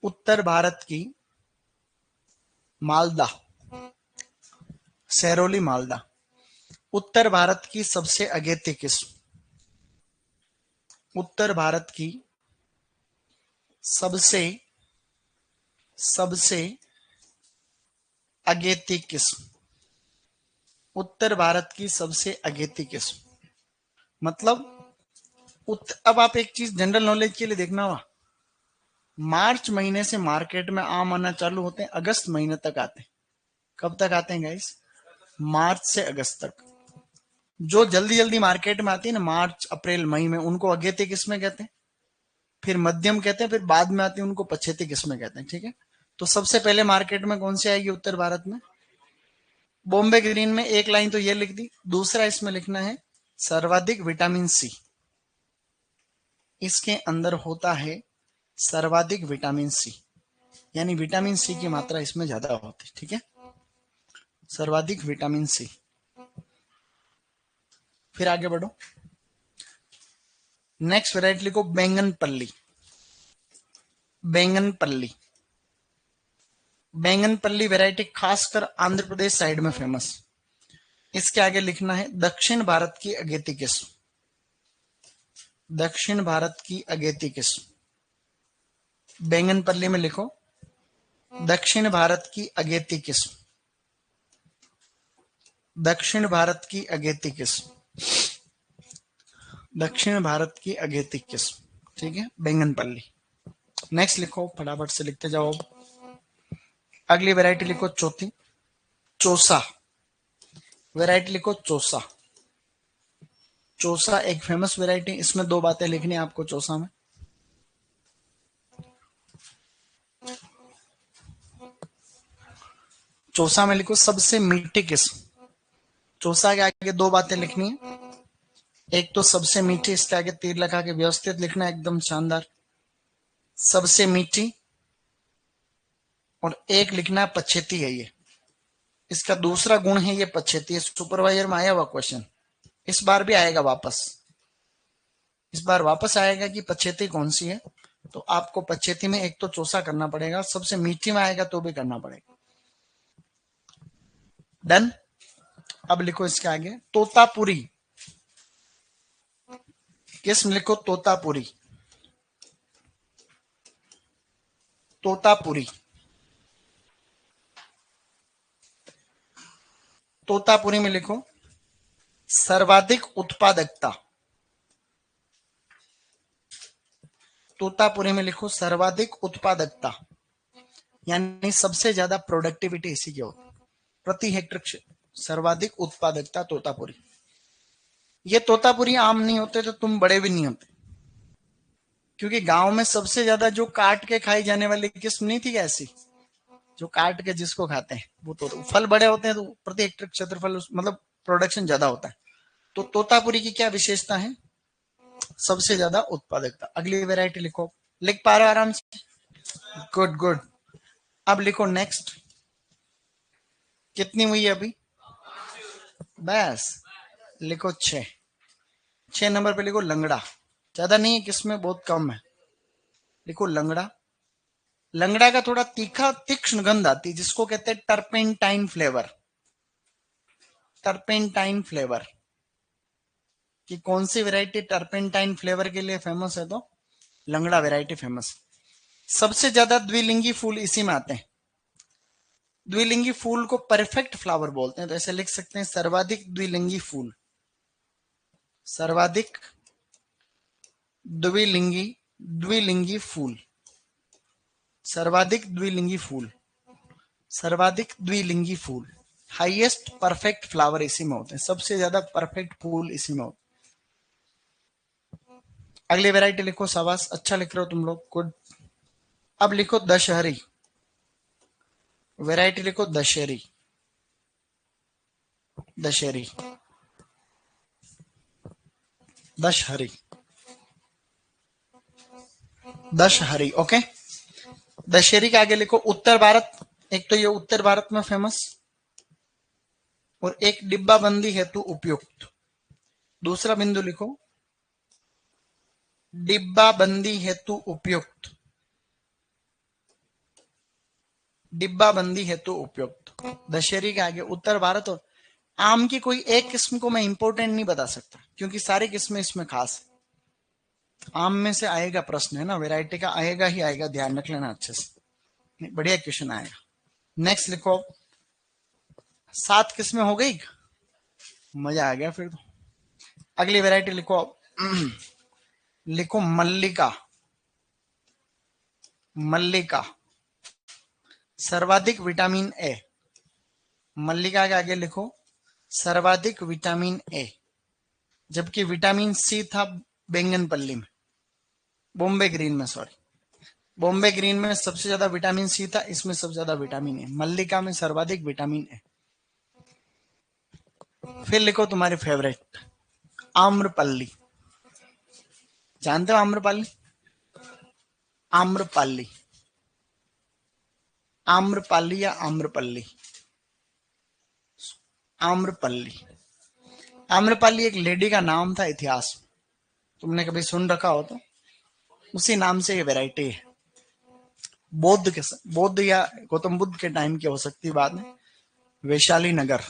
उत्तर भारत की मालदा, सैरोली मालदा। उत्तर भारत की सबसे अगेती किस्म, उत्तर भारत की सबसे सबसे अगेती किस्म, उत्तर भारत की सबसे अगेती किस्म मतलब अब आप एक चीज जनरल नॉलेज के लिए देखना हुआ, मार्च महीने से मार्केट में आम आना चालू होते हैं, अगस्त महीने तक आते हैं। कब तक आते हैं गाइस? मार्च से अगस्त तक। जो जल्दी जल्दी मार्केट में आती है ना, मार्च अप्रैल मई में, उनको अगेती किस्में कहते हैं, फिर मध्यम कहते हैं, फिर बाद में आती है उनको पछेती किस्में कहते हैं। ठीक है, तो सबसे पहले मार्केट में कौन सी आएगी उत्तर भारत में? बॉम्बे ग्रीन में एक लाइन तो ये लिख दी। दूसरा इसमें लिखना है सर्वाधिक विटामिन सी, इसके अंदर होता है सर्वाधिक विटामिन सी, यानी विटामिन सी की मात्रा इसमें ज्यादा होती है। ठीक है, सर्वाधिक विटामिन सी। फिर आगे बढ़ो, नेक्स्ट वेराइटी लिखो बैंगन पल्ली, बैंगन पल्ली। बैंगन पल्ली वेराइटी खासकर आंध्र प्रदेश साइड में फेमस। इसके आगे लिखना है दक्षिण भारत की अगेती किस्म, दक्षिण भारत की अगेती किस्म। बैंगन पल्ली में लिखो दक्षिण भारत की अगेती किस्म, दक्षिण भारत की अगेती किस्म, दक्षिण भारत की अगेती किस्म। ठीक है, बैंगन पल्ली। नेक्स्ट लिखो, फटाफट से लिखते जाओ। अगली वैरायटी लिखो चौथी, चौसा। वैरायटी लिखो चौसा। चौसा एक फेमस वैरायटी। इसमें दो बातें लिखनी है आपको चौसा में। चौसा में लिखो सबसे मीठी किस्म। चौसा के आगे दो बातें लिखनी है, एक तो सबसे मीठी, इसके आगे तीर लगा के व्यवस्थित लिखना है, एकदम शानदार, सबसे मीठी। और एक लिखना है पछेती है ये, इसका दूसरा गुण है ये पछेती है। सुपरवाइजर में आया हुआ क्वेश्चन, इस बार भी आएगा वापस, इस बार वापस आएगा कि पछेती कौन सी है। तो आपको पछेती में एक तो चौसा करना पड़ेगा, सबसे मीठी में आएगा तो भी करना पड़ेगा। डन। अब लिखो इसके आगे तोतापुरी किस्म, लिखो तोतापुरी, तोतापुरी। तोतापुरी में लिखो सर्वाधिक उत्पादकता, तोतापुरी में लिखो सर्वाधिक उत्पादकता, यानी सबसे ज्यादा प्रोडक्टिविटी इसी की होती, प्रति हेक्टर सर्वाधिक उत्पादकता तोतापुरी। ये तोतापुरी आम नहीं होते तो तुम बड़े भी नहीं होते, क्योंकि गांव में सबसे ज्यादा जो काट के खाई जाने वाली किस्म नहीं थी ऐसी, जो काट के जिसको खाते हैं वो, तो फल बड़े होते हैं तो प्रति हेक्टर क्षेत्रफल मतलब प्रोडक्शन ज्यादा होता है। तो तोतापुरी की क्या विशेषता है? सबसे ज्यादा उत्पादकता। अगली वेराइटी लिखो, लिख पा रहे हो आराम से? Good good. अब लिखो नेक्स्ट, कितनी हुई अभी? बस लिखो 6। 6 नंबर पे लिखो लंगड़ा, ज्यादा नहीं है किसमें, बहुत कम है। लिखो लंगड़ा। लंगड़ा का थोड़ा तीखा तीक्ष्ण गंध आती है, जिसको कहते हैं टर्पेंटाइन फ्लेवर। टर्पेंटाइन फ्लेवर कि कौन सी वैरायटी टर्पेंटाइन फ्लेवर के लिए फेमस है? तो लंगड़ा वैरायटी फेमस। सबसे ज्यादा द्विलिंगी फूल इसी में आते हैं। द्विलिंगी फूल को परफेक्ट फ्लावर बोलते हैं, तो ऐसे लिख सकते हैं सर्वाधिक द्विलिंगी फूल, सर्वाधिक द्विलिंगी, द्विलिंगी फूल, सर्वाधिक द्विलिंगी फूल, सर्वाधिक द्विलिंगी फूल। हाईएस्ट परफेक्ट फ्लावर इसी में होते हैं, सबसे ज्यादा परफेक्ट फूल इसी में होते हैं। अगली वैरायटी लिखो, शाबाश, अच्छा लिख रहे हो तुम लोग, गुड। अब लिखो दशहरी, वैरायटी लिखो दशहरी, दशहरी, दशहरी, दशहरी। ओके, दशहरी के आगे लिखो उत्तर भारत। एक तो ये उत्तर भारत में फेमस, और एक डिब्बा बंदी हेतु उपयुक्त। दूसरा बिंदु लिखो, डिब्बा बंदी हेतु उपयुक्त, डिब्बा बंदी हेतु उपयुक्त। दशहरी के आगे उत्तर भारत और आम की कोई एक किस्म को मैं इंपॉर्टेंट नहीं बता सकता क्योंकि सारी किस्में इसमें खास है। आम में से आएगा प्रश्न, है ना, वैरायटी का आएगा ही आएगा, ध्यान रख लेना अच्छे से, बढ़िया क्वेश्चन आएगा। नेक्स्ट लिखो, 7 किस्में हो गई, मजा आ गया फिर तो। अगली वैरायटी लिखो, लिखो मल्लिका, मल्लिका सर्वाधिक विटामिन ए, मल्लिका के आगे लिखो सर्वाधिक विटामिन ए, जबकि विटामिन सी था बैंगनपल्ली में, बॉम्बे ग्रीन में, सॉरी बॉम्बे ग्रीन में सबसे ज्यादा विटामिन सी था, इसमें सबसे ज्यादा विटामिन ए, मल्लिका में सर्वाधिक विटामिन ए। फिर लिखो तुम्हारी फेवरेट आम्रपल्ली, जानते हो आम्रपल्ली, आम्रपाली, आम्रपाली या आम्रपल्ली, आम्रपल्ली। आम्रपाली एक लेडी का नाम था इतिहास में, तुमने कभी सुन रखा हो तो, उसी नाम से ये वैरायटी है। बौद्ध के, बौद्ध या गौतम बुद्ध के टाइम की हो सकती है बाद में। वैशाली नगर,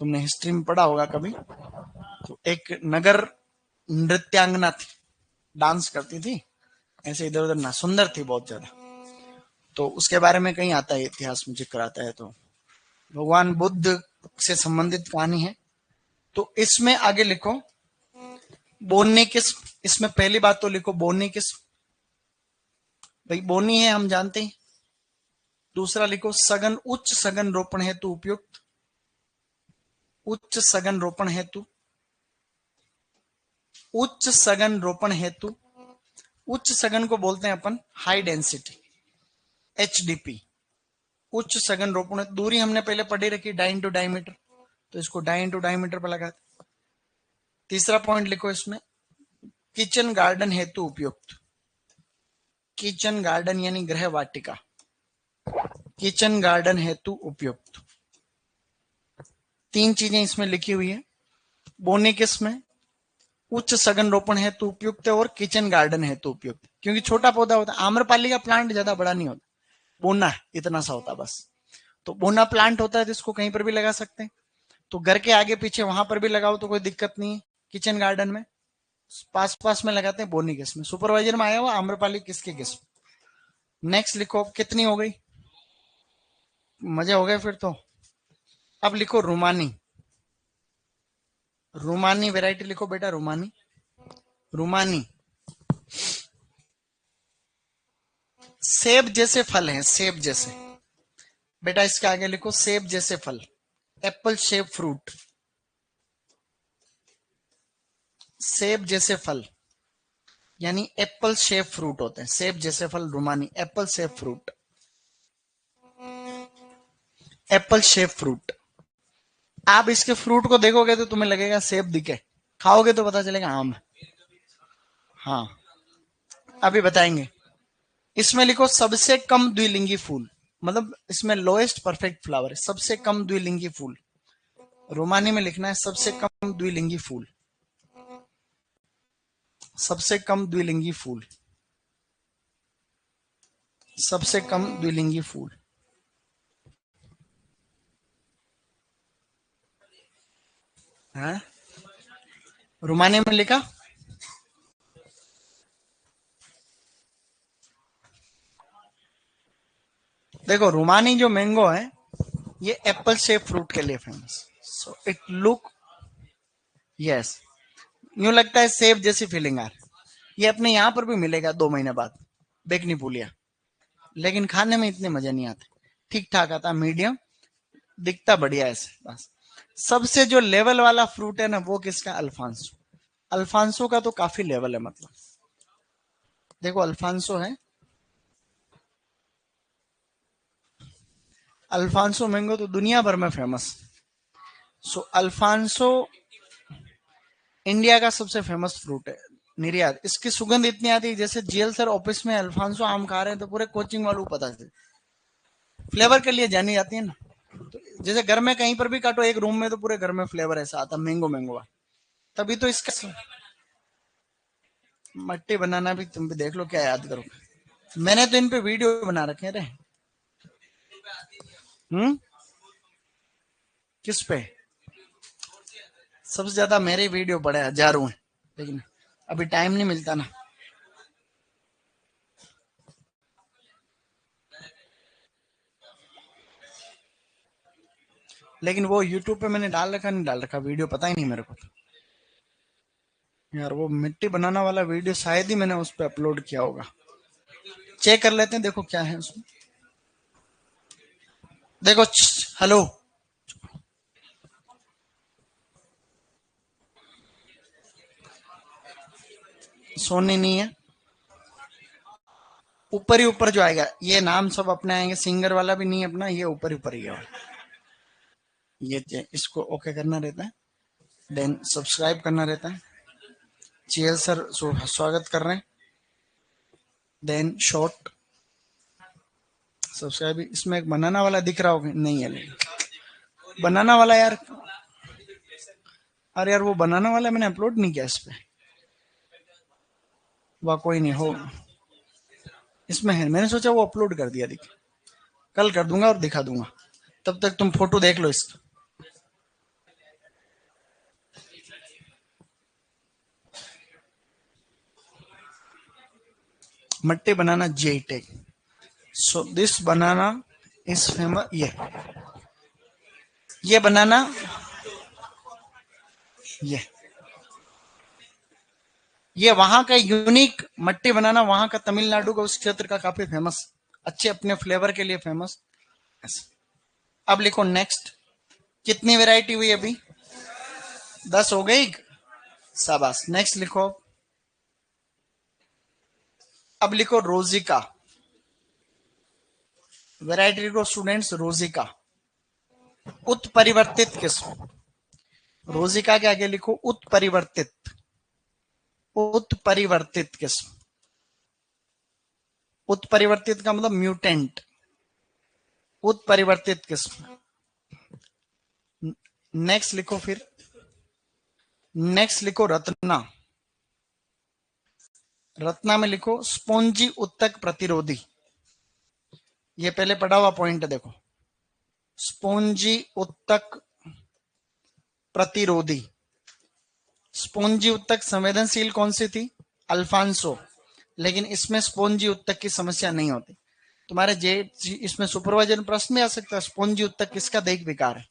तुमने हिस्ट्री में पढ़ा होगा कभी, तो एक नगर नृत्यांगना थी, डांस करती थी ऐसे इधर उधर ना, सुंदर थी बहुत ज्यादा, तो उसके बारे में कहीं आता है इतिहास में, जिक्र आता है, तो भगवान बुद्ध से संबंधित कहानी है। तो इसमें आगे लिखो बोनी किस्म, इसमें पहली बात तो लिखो बोनी किस्म, भाई बोनी है हम जानते हैं। दूसरा लिखो सघन, उच्च सघन रोपण हेतु उपयुक्त, उच्च सघन रोपण हेतु, उच्च सघन रोपण हेतु, उच्च सघन को बोलते हैं अपन हाई डेंसिटी, एचडीपी, उच्च सघन रोपण। दूरी हमने पहले पढ़ी रखी डाई इंटू डायमीटर, तो इसको डाई इंटू डायमीटर पर लगा। तीसरा पॉइंट लिखो इसमें किचन गार्डन हेतु उपयुक्त, किचन गार्डन यानी गृह वाटिका, किचन गार्डन हेतु उपयुक्त। 3 चीजें इसमें लिखी हुई है, बोनी किस्में, उच्च सघन रोपण हेतु उपयुक्त है, और किचन गार्डन हेतु उपयुक्त, क्योंकि छोटा पौधा होता है। आम्रपाली का प्लांट ज्यादा बड़ा नहीं होता, बोना इतना सा होता बस, तो बोना प्लांट होता है तो इसको कहीं पर भी लगा सकते हैं, तो घर के आगे पीछे वहां पर भी लगाओ तो कोई दिक्कत नहीं है। किचन गार्डन में पास पास में लगाते हैं बोनी किस्म। सुपरवाइजर में आया हुआ आम्रपाली किसकी किस्म। नेक्स्ट लिखो, कितनी हो गई, मजे हो गए फिर तो। अब लिखो रुमानी, रुमानी वैरायटी लिखो बेटा, रुमानी, रुमानी सेब जैसे फल हैं, सेब जैसे, बेटा इसके आगे लिखो सेब जैसे फल, एप्पल शेप फ्रूट, सेब जैसे फल यानी एप्पल शेप फ्रूट होते हैं, सेब जैसे फल Rumani, apple shape fruit, apple shape fruit. आप इसके फ्रूट को देखोगे तो तुम्हें लगेगा सेब दिखे, खाओगे तो पता चलेगा आम है। हाँ अभी बताएंगे। इसमें लिखो सबसे कम द्विलिंगी फूल, मतलब इसमें लोएस्ट परफेक्ट फ्लावर है, सबसे कम द्विलिंगी फूल, रोमानी में लिखना है सबसे कम द्विलिंगी फूल, सबसे कम द्विलिंगी फूल, सबसे कम द्विलिंगी फूल। हाँ रोमानी में लिखा, देखो रोमानी जो मैंगो है ये एप्पल शेप फ्रूट के लिए famous, so it look, yes, यूं लगता है सेब जैसी फीलिंग आ रही। ये अपने यहाँ पर भी मिलेगा 2 महीने बाद, बेकनी पुलिया, लेकिन खाने में इतने मजे नहीं आते, ठीक ठाक आता, मीडियम दिखता, बढ़िया ऐसे बस। सबसे जो लेवल वाला फ्रूट है ना वो किसका, अल्फांसो, अल्फांसो का तो काफी लेवल है, मतलब देखो अल्फांसो है, अल्फांसो मैंगो तो दुनिया भर में फेमस। सो अल्फांसो इंडिया का सबसे फेमस फ्रूट है, निर्यात, इसकी सुगंध इतनी आती है, जैसे जीएल सर ऑफिस में अल्फांसो आम खा रहे हैं तो पूरे कोचिंग वालों को पता चले, फ्लेवर के लिए जानी जाती है ना। तो जैसे घर में कहीं पर भी काटो एक रूम में तो पूरे घर में फ्लेवर ऐसा आता, मैंगो मैंगो। तभी तो इसका मट्टी बनाना भी तुम भी देख लो, क्या याद करो। मैंने तो इन पे वीडियो बना रखे हैं रे। किस पे? सबसे ज्यादा मेरे वीडियो पड़े हजारों हैं, लेकिन अभी टाइम नहीं मिलता ना। लेकिन वो यूट्यूब पे मैंने डाल रखा नहीं डाल रखा वीडियो पता ही नहीं मेरे को। यार वो मिट्टी बनाना वाला वीडियो शायद ही मैंने उस पर अपलोड किया होगा। चेक कर लेते हैं, देखो क्या है उसमें। देखो हेलो, सोनी नहीं है। ऊपर ही ऊपर जो आएगा ये नाम सब अपने आएंगे, सिंगर वाला भी नहीं अपना, ये ऊपर ही ऊपर ही है। ये इसको ओके करना रहता है, देन सब्सक्राइब करना रहता है। चील सर स्वागत कर रहे हैं। Then short subscribe. इसमें एक बनाना वाला दिख रहा होगा, नहीं है लेकिन बनाना वाला यार, अरे यार वो बनाना वाला मैंने अपलोड नहीं किया इस पे। वाह कोई नहीं हो, इसमें है, मैंने सोचा वो अपलोड कर दिया। देखिए कल कर दूंगा और दिखा दूंगा, तब तक तुम फोटो देख लो इसका। Matti banana GI tag. So this banana is famous. ये बनाना, ये वहां का यूनिक मट्टी बनाना, वहां का तमिलनाडु का उस क्षेत्र का काफी फेमस, अच्छे अपने फ्लेवर के लिए फेमस। अब लिखो नेक्स्ट। कितनी वैरायटी हुई अभी? 10 हो गई। शाबाश, नेक्स्ट लिखो। अब लिखो रोजिका। वैरायटी लिखो स्टूडेंट्स, रोजिका। उत्परिवर्तित किस्म। रोजिका के आगे लिखो उत्परिवर्तित। उत्परिवर्तित किस्म। उत्परिवर्तित का मतलब म्यूटेंट। उत्परिवर्तित किस्म। नेक्स्ट लिखो फिर, नेक्स्ट लिखो रत्ना। रत्ना में लिखो स्पोंजी उत्तक प्रतिरोधी। ये पहले पढ़ा हुआ पॉइंट है, देखो स्पोंजी उत्तक प्रतिरोधी। स्पोंजी उत्तक संवेदनशील कौन सी थी? अल्फांसो। लेकिन इसमें स्पोंजी उत्तक की समस्या नहीं होती। तुम्हारे जे इसमें सुपरवाइजर प्रश्न में आ सकता है स्पोंजी उत्तक किसका देख विकार है।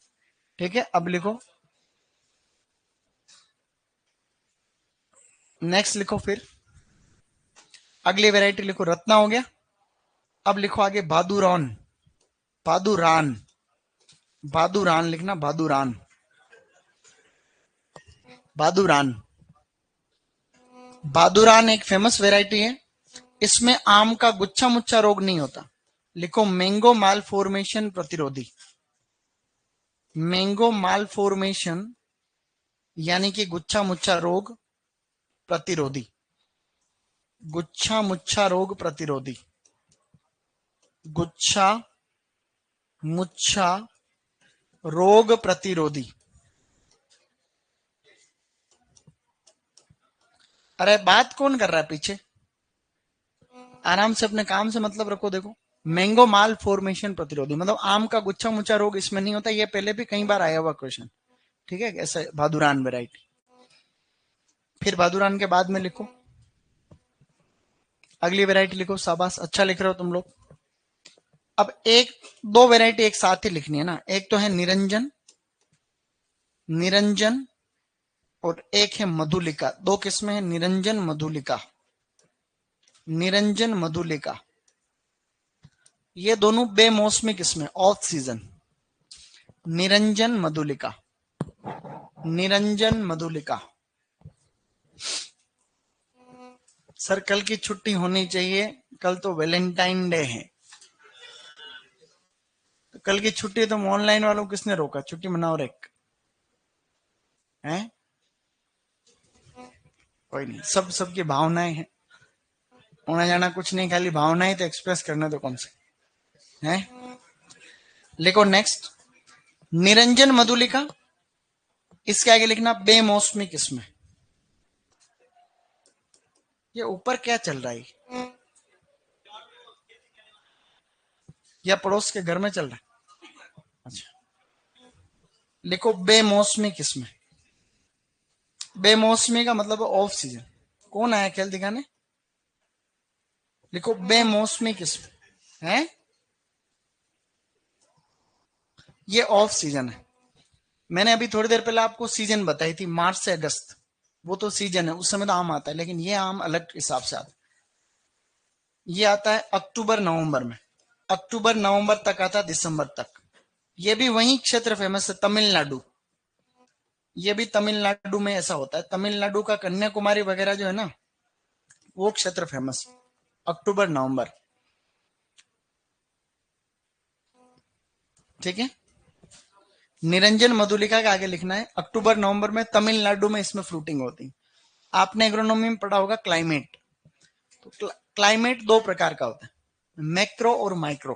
ठीक है, अब लिखो नेक्स्ट। लिखो फिर अगली वैरायटी लिखो, रत्ना हो गया। अब लिखो आगे बादुरान। बादुरान, बादुरान लिखना, बादुरान। बादुरान, बादुरान एक फेमस वैरायटी है। इसमें आम का गुच्छा मुच्छा रोग नहीं होता। लिखो मैंगो माल फॉर्मेशन प्रतिरोधी। मैंगो माल फॉर्मेशन यानी कि गुच्छा मुच्छा रोग प्रतिरोधी। गुच्छा मुच्छा रोग प्रतिरोधी। गुच्छा मुच्छा रोग प्रतिरोधी। अरे बात कौन कर रहा है पीछे? आराम से अपने काम से मतलब रखो। देखो मैंगो माल फॉर्मेशन प्रतिरोधी मतलब आम का गुच्छा मुच्छा रोग इसमें नहीं होता। ये पहले भी कई बार आया हुआ क्वेश्चन। ठीक है, ऐसे भादुरान वैरायटी। फिर भादुरान के बाद में लिखो अगली वैरायटी लिखो। शाबाश, अच्छा लिख रहे हो तुम लोग। अब एक दो वैरायटी एक साथ ही लिखनी है ना। एक तो है निरंजन, निरंजन, और एक है मधुलिका। दो किस्में हैं, निरंजन मधुलिका। निरंजन मधुलिका ये दोनों बेमौसमी किस्में, off season. Niranjan Madhulika, Niranjan Madhulika. Sir कल की छुट्टी होनी चाहिए, कल तो वैलेंटाइन डे है। तो कल की छुट्टी तुम ऑनलाइन वालों किसने रोका? छुट्टी मनाओ रे। हैं? कोई नहीं, सब सबकी भावनाएं हैं। होना जाना कुछ नहीं, खाली भावनाएं तो एक्सप्रेस करना तो कौन से हैं। लिखो नेक्स्ट। निरंजन मधुलिका, इसके आगे लिखना बेमौसमी किस्में। ये ऊपर क्या चल रहा है, या पड़ोस के घर में चल रहा है? अच्छा, लिखो बेमौसमी किस्में। बेमौसमी का मतलब ऑफ सीजन। कौन आया खेल दिखाने? लिखो बेमौसमी किस्म है, ये ऑफ सीजन है। मैंने अभी थोड़ी देर पहले आपको सीजन बताई थी, मार्च से अगस्त, वो तो सीजन है, उस समय तो आम आता है, लेकिन ये आम अलग हिसाब से आता है। ये आता है अक्टूबर नवंबर में, अक्टूबर नवंबर तक आता है, दिसंबर तक। ये भी वही क्षेत्र फेमस है, तमिलनाडु। ये भी तमिलनाडु में ऐसा होता है, तमिलनाडु का कन्याकुमारी वगैरह जो है ना, वो क्षेत्र फेमस, अक्टूबर नवंबर। ठीक है, निरंजन मधुलिका का आगे लिखना है, अक्टूबर नवंबर में तमिलनाडु में इसमें फ्रूटिंग होती है। आपने एग्रोनॉमी में पढ़ा होगा क्लाइमेट, तो क्लाइमेट दो प्रकार का होता है, मैक्रो और माइक्रो।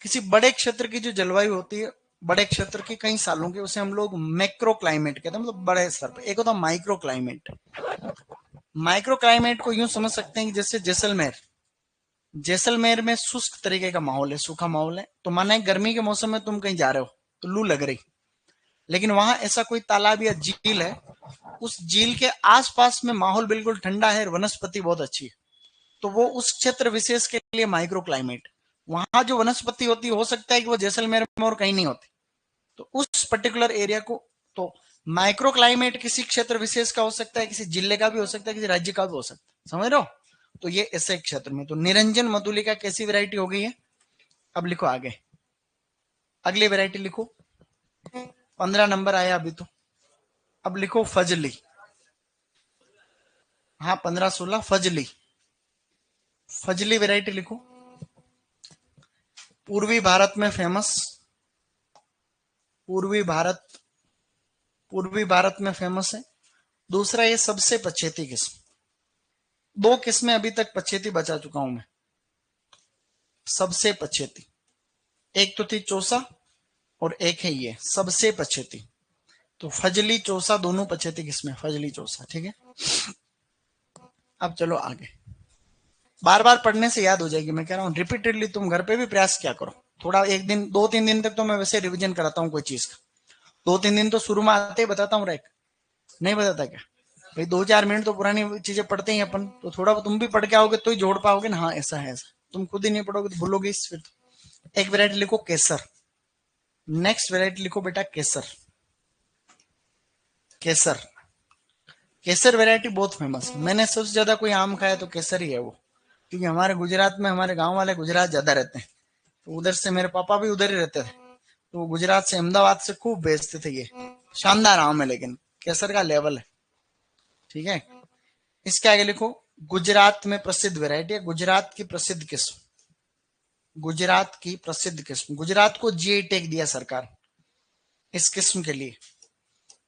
किसी बड़े क्षेत्र की जो जलवायु होती है, बड़े क्षेत्र की कई सालों की, उसे हम लोग मैक्रो क्लाइमेट कहते हैं, मतलब बड़े स्तर पर। एक होता है माइक्रो क्लाइमेट। माइक्रो क्लाइमेट को यूं समझ सकते हैं कि जैसे जैसलमेर, जैसलमेर में शुष्क तरीके का माहौल है, सूखा माहौल है, तो माना है गर्मी के मौसम में तुम कहीं जा रहे हो तो लू लग रही, लेकिन वहां ऐसा कोई तालाब या झील है, उस झील के आसपास में माहौल बिल्कुल ठंडा है, वनस्पति बहुत अच्छी है, तो वो उस क्षेत्र विशेष के लिए माइक्रो क्लाइमेट। वहां जो वनस्पति होती है, हो सकता है कि वो जैसलमेर में और कहीं नहीं होती, तो उस पर्टिकुलर एरिया को, तो माइक्रो क्लाइमेट किसी क्षेत्र विशेष का हो सकता है, किसी जिले का भी हो सकता है, किसी राज्य का भी हो सकता है, समझ रहे हो? तो ये ऐसे क्षेत्र में, तो निरंजन मधुलिका कैसी वैरायटी हो गई है? अब लिखो आगे, अगली वैरायटी लिखो, 15 नंबर आया अभी तो। अब लिखो फजली। हाँ, 15 16 फजली, फजली वैरायटी लिखो। पूर्वी भारत में फेमस, पूर्वी भारत, पूर्वी भारत में फेमस है। दूसरा, ये सबसे पछेती किस्म, दो किस्में अभी तक पछेती बचा चुका हूं मैं, सबसे पछेती। एक तो थी चौसा और एक है ये सबसे पछेती। तो फजली चौसा दोनों पछेती किस्में, फजली चौसा, ठीक है। अब चलो आगे, बार बार पढ़ने से याद हो जाएगी, मैं कह रहा हूँ रिपीटेडली तुम घर पे भी प्रयास क्या करो, थोड़ा एक दिन 2 3 दिन तक तो मैं वैसे रिवीजन कराता हूँ कोई चीज का, 2 3 दिन तो शुरू में आते ही बताता हूँ रैक, नहीं बताता क्या भाई? 2 4 मिनट तो पुरानी चीजें पढ़ते ही अपन, तो थोड़ा तुम भी पढ़ के आओगे तो ही जोड़ पाओगे ना, हाँ ऐसा है ऐसा। तुम खुद ही नहीं पढ़ोगे तो भूलोगे इस फिर तो। एक वेरायटी लिखो केसर, नेक्स्ट वेरायटी लिखो बेटा केसर, केसर, केसर वेरायटी बहुत फेमस। मैंने सबसे ज्यादा कोई आम खाया तो केसर ही है वो, क्योंकि हमारे गुजरात में, हमारे गांव वाले गुजरात ज्यादा रहते हैं, तो उधर से मेरे पापा भी उधर ही रहते थे, तो वो गुजरात से, अहमदाबाद से खूब बेचते थे ये। शानदार आम है, लेकिन केसर का लेवल है, ठीक है। इसके आगे लिखो, गुजरात में प्रसिद्ध वैरायटी है, गुजरात की प्रसिद्ध किस्म, गुजरात की प्रसिद्ध किस्म, गुजरात को जीआई टैग दिया सरकार इस किस्म के लिए,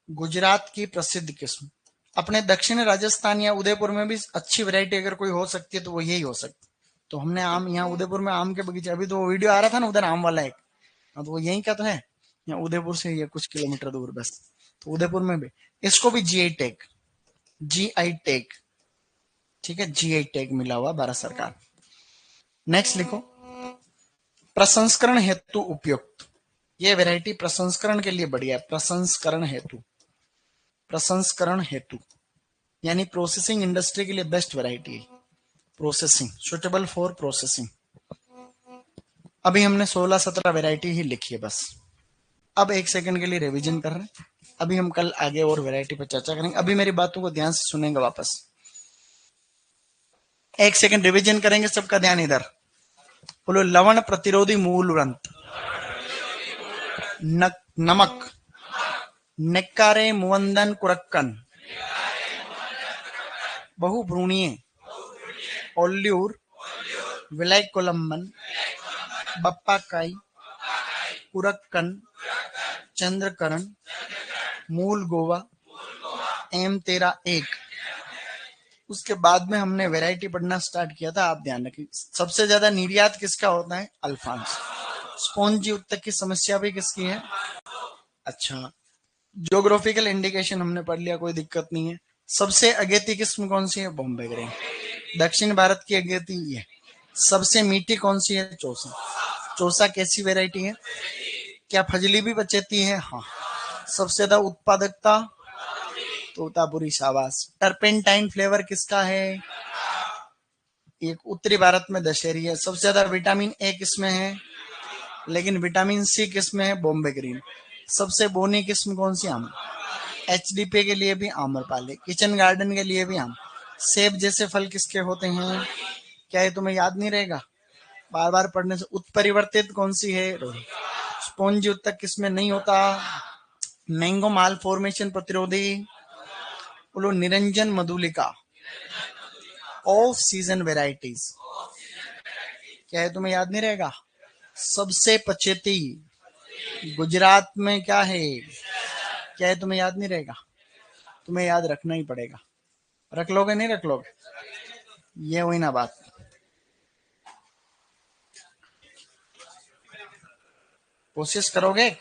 गुजरात की प्रसिद्ध किस्म। अपने दक्षिण राजस्थान या उदयपुर में भी अच्छी वैरायटी अगर कोई हो सकती है तो वो यही हो सकती है। तो हमने आम यहाँ उदयपुर में आम के बगीचे, अभी तो वीडियो आ रहा था ना उधर आम वाला एक, हाँ, तो वो यही का तो है, यहाँ उदयपुर से ये कुछ किलोमीटर दूर बस, तो उदयपुर में भी इसको भी जीआई टैग, जीआई टैग, ठीक है, जीआई टैग मिला हुआ भारत सरकार। नेक्स्ट लिखो, प्रसंस्करण हेतु उपयुक्त, ये वैरायटी प्रसंस्करण के लिए बढ़िया है, प्रसंस्करण हेतु, प्रसंस्करण हेतु यानी प्रोसेसिंग इंडस्ट्री के लिए बेस्ट वैरायटी है, प्रोसेसिंग, सुटेबल फॉर प्रोसेसिंग। अभी हमने 16 17 वैरायटी ही लिखी है बस। अब एक सेकंड के लिए रिवीजन कर रहे हैं, अभी हम कल आगे और वैरायटी पर चर्चा करेंगे, अभी मेरी बातों को ध्यान से सुनेंगे वापस। एक सेकंड रिवीजन करेंगे, सबका ध्यान इधर। बोलो, लवण प्रतिरोधी मूल ग्रंथ, नमक, नेक्कारे मुवंदन कुरक्कन, बहुभ्रूणीय, ओल्ल्यूर, विलय कोलम्बन, बप्पाकाई, कुरक्कन, चंद्रकरण, मूल गोवा, M13 1। उसके बाद में हमने वैरायटी पढ़ना स्टार्ट किया था, आप ध्यान रखिए। सबसे ज्यादा निर्यात किसका होता है? अल्फांस। स्पॉन्जी उत्तक की समस्या भी किसकी है? अच्छा, ज्योग्राफिकल इंडिकेशन हमने पढ़ लिया, कोई दिक्कत नहीं है। सबसे अगेती किस्म कौन सी है? बॉम्बे ग्रीन। दक्षिण भारत की अगेती ये। सबसे मीठी कौन सी है? चौसा। चौसा कैसी वेराइटी है? क्या फजली भी बचेती है? हाँ। सबसे ज्यादा उत्पादकता? तोतापुरी। शाबाश। टर्पेंटाइन फ्लेवर किसका है? एक उत्तरी भारत में दशहरी है। सबसे ज्यादा विटामिन ए किसमें है? लेकिन विटामिन सी किसमें है? बॉम्बे ग्रीन। सबसे बोनी किस्म कौन सी? आम। एचडीपी के लिए भी आम्रपाली, किचन गार्डन के लिए भी आम। सेब जैसे फल किसके होते हैं? क्या ये तुम्हें याद नहीं रहेगा? बार बार पढ़ने से। उत्परिवर्तित कौन सी है? रोही। स्पॉन्जी उत्तक किसमें नहीं होता? मैंगो माल फॉर्मेशन प्रतिरोधी। बोलो Niranjan Madhulika. Off season varieties. क्या है तुम्हें याद नहीं रहेगा? सबसे पचेती गुजरात में क्या है? क्या है तुम्हें याद नहीं रहेगा? तुम्हें याद रखना ही पड़ेगा। रख लोगे नहीं रख लोगे? ये हुई ना बात। कोशिश करोगे?